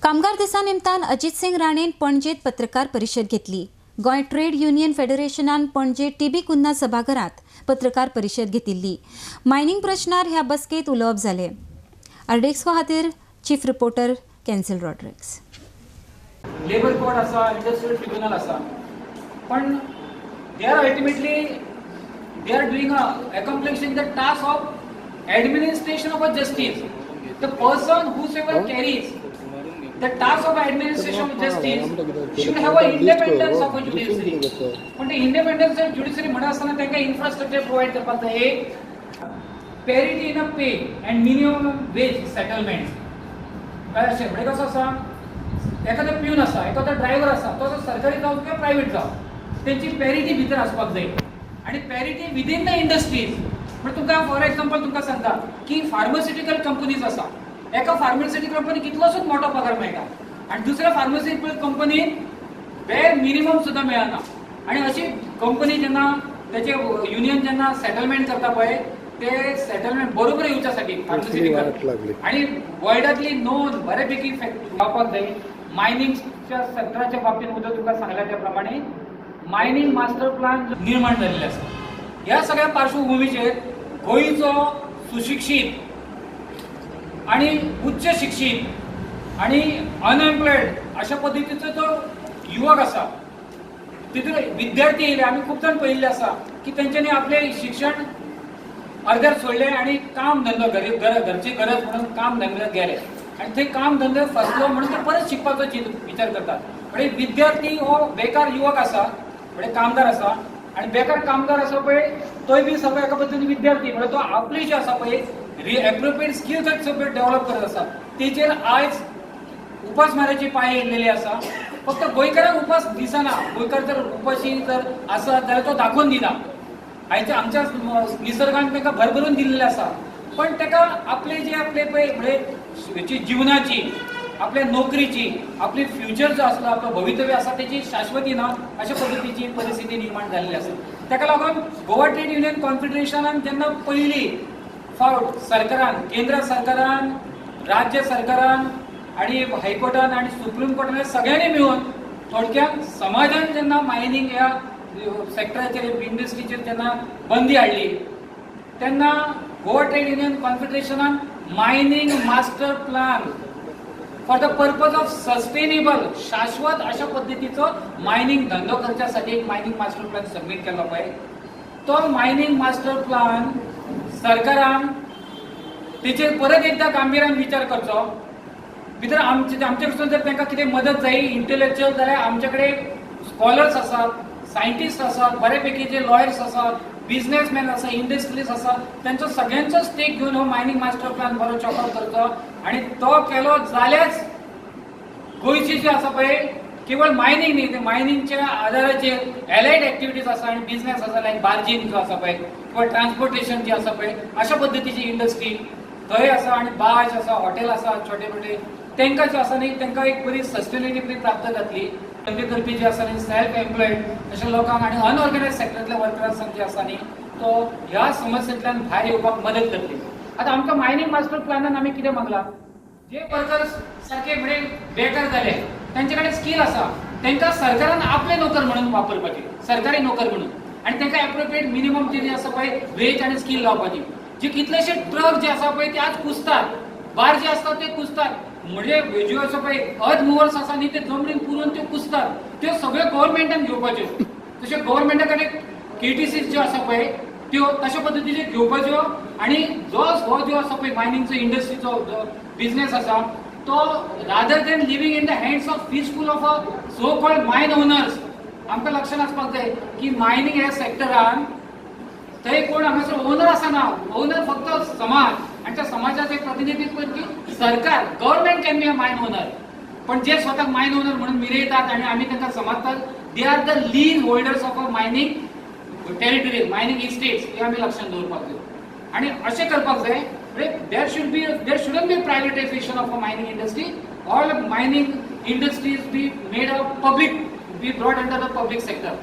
कामगार दिसा निमतान अजित सिंग राणेन पणजेत पत्रकार परिशद घेतली. गोंय ट्रेड युनियन फेडरेशनान पणजे टीबी कुन्ना सभाघरात पत्रकार परिशद घेतिल्ली. मायनिंग प्रश्नार ह्या बसकेत उलोवप जालें. आरडेक्सको खातीर चीफ रिपोर्टर कॅन्सिल रॉड्रिक्स. लेबर कोड आसा, इंडस्ट्रियल ट्रिब्युनल आसा, पण they are ultimately they are doing accomplishing the task of administration of a justice. The person whosoever carries the task of administration of justice should have a independence of a judiciary. पण ते independence of judiciary म्हणा असताना त्यांना infrastructure provide करपाक जाय. Parity in a pay and minimum wage settlement. काय अशें म्हणजे कसो आसा, एखादो प्यून आसा, एखादो ड्रायव्हर आसा, तो सरकारी जावं किंवा प्रायव्हेट जावं, त्यांची पॅरिटी भितर आसपाक जाय. आणि पॅरिटी विदिन द इंडस्ट्रीज. म्हणजे तुमकां फॉर एक्झाम्पल तुमकां सांगता की फार्मास्युटिकल कंपनीज आसा, एका फार्मास्युटिकल कंपनी कितलोसोच मोठो पगार मेळटा आणि दुसऱ्या फार्मास्युटिकल कंपनीन बेर मिनिमम सुद्धा मेळना. आणि अशी कंपनी जेन्ना त्याचे युनियन जेन्ना सेटलमेंट करता पळय, ते सेटलमेंट बरोबर येवच्यासाठी फार्मास्युटिकल आणि वर्ल्डातली नोंद बऱ्यापैकी जावपाक जाय. मायनिंगच्या सेक्टराच्या बाबतीत उदक तुका सांगल्या त्या प्रमाणे मायनिंग मास्टर प्लान निर्माण झालेले आसा. ह्या सगळ्या पार्श्वभूमीचेर गोंयचो सुशिक्षित आणि उच्च शिक्षित आणि अनएम्प्लॉयड अशा पद्धतीचो जो युवक आसा, तितून विद्यार्थी येयले, आमी खूब जाण पळयल्ले आसा की तेंच्यांनी आपले शिक्षण अर्ध्यार सोडले आणि काम धंदो घरची गरज म्हणून काम धंद्यात गेले आणि ते काम धंदो फसलो म्हणून ते परत शिकपाचो विचार करतात. म्हणजे विद्यार्थी हो बेकार युवक आसा, म्हणजे कामगार आसा, आणि बेकार कामगार आसा पळय तोय बी सगळो एका पद्दतीन विद्यार्थी. म्हणजे तो आपली जे आसा पळय एप्रोप्रिएट स्किल्स सगळे डेव्हलप करत आसा. तेचेर आयज उपासमाराची पाळी येयलेली आसा. फक्त गोंयकारांक उपास दिसना. गोंयकार जर उपाशी जर आसत जाल्यार तो दाखोवन दिना. आमच्या निसर्गान ताका भरभरून दिल्लेले आसा, पण ताका आपले जे आपले पळय म्हणजे जीवनाची, आपल्या नोकरीची, आपली फ्युचर जो आसलो, आपलं भवितव्य आसा त्याची शाश्वती ना अशा पद्धतीची परिस्थिती निर्माण झालेली आसा. ताका लागून गोवा ट्रेड युनियन कॉन्फेडरेशनान जेन्ना पहिली फावट सरकारान, केंद्र सरकारान, राज्य सरकारान आणि हायकोर्टान आणि सुप्रीम कोर्टान सगळ्यांनी मिळून थोडक्यात समाजान जेन्ना मायनिंग ह्या सेक्टराचेर इंडस्ट्रीचेर जेन्ना बंदी हाडली, तेन्ना गोवा ट्रेड युनियन कॉन्फेडरेशनान mining master plan for the purpose of sustainable, शाश्वत अशा पद्धतीचो मायनिंग धंदो करण्यासाठी एक मायनिंग मास्टर प्लॅन सबमिट केला पाहिजे. तो मायनिंग मास्टर प्लॅन सरकारान तेचेर परत एकदा गांभीर्यान विचार करचो. भितर आमचे कडसून जर तांकां कितें मदत जाय इंटेलेक्च्युअल, जाल्यार आमचे कडेन स्कॉलर्स आसात, सायंटिस्ट आसात, बऱ्यापैकी जे लॉयर्स आसात, बिझनेसमॅन आसा, इंडस्ट्रियलिस्ट आसा, त्यांचो सगळ्यांचो स्टेक घेऊन हो मायनिंग मास्टर प्लॅन बरो चॉकआउट करचो. आणि तो केलो जाल्यारच गोंयची जी आसा पळय केवळ मायनिंग न्ही, मायनिंगच्या आधाराचेर एलायड एक्टिविटीज आसा आणि बिझनेस आसा, लायक बार्जिंग जो आसा पळय किंवा ट्रान्सपोर्टेशन जी आसा पळय अशा पद्धतीची इंडस्ट्री थंय आसा. आणि बार्ज आसा, हॉटेल आसा, छोटे मोठे, तांकां जे आसा न्ही तांकां एक बरी सस्टेनेबिलिटी प्राप्त जातली. धंदे करपी जे आसा न्ही, सेल्फ एम्प्लॉयड अशा लोकांक आणि अनऑर्गनायज सेक्टरांतल्या वर्कर्सांक जे आसा न्ही, तो ह्या समस्येंतल्यान भायर येवपाक मदत करतली. आता आमकां मायनिंग मास्टर प्लॅनान आमी कितें मागला, जे वर्कर्स सारखे म्हणजे बेकार जाले, त्यांचे कडेन स्कील आसा, तांकां सरकारान आपले नोकर म्हणून वापरपाचे, सरकारी नोकर म्हणून, आणि तांकां एप्रोप्रिएट मिनिमम जे आसा पळय वेज आणि स्कील लावपाची. जे कितलेशे ट्रक जे आसा पळय ते आज कुसतात, बार जे असतात ते कुसतात, म्हणजे ज्यो आसा पळय अर्थ मुव्हर्स आसा न्ही ते जमनीन पुरून त्यो कुसतात, त्यो सगळ्यो गव्हर्नमेंटान घेवपाच्यो. तशें गव्हर्नमेंटा कडेन केटीसी ज्यो आसा पळय त्यो तशा पद्धतीचे घेवपाच्यो. आणि जो आसा पळय मायनिंगचो इंडस्ट्रीचो जो बिझनेस आसा तो rather than living in the hands of peaceful of a so called mine owners. आमकां लक्षात आसपाक जाय की मायनिंग ह्या सेक्टरान थंय कोण हांगासर ओनर आसना. ओनर फक्त समाज, आणि त्या समाजाचे प्रतिनिधित्व की सरकार, government can be a mine owner. पण जे स्वतःक मायन ओनर म्हणून मिरयतात आणि आम्ही त्यांना समजतात, they are the lease holders of a mining territory, mining estates. हे आम्ही लक्षात दवरपाक जाय आणि अशें करपाक जाय. There shouldn't be privatisation of a mining industry. All mining industries be made a public, be brought under the public sector.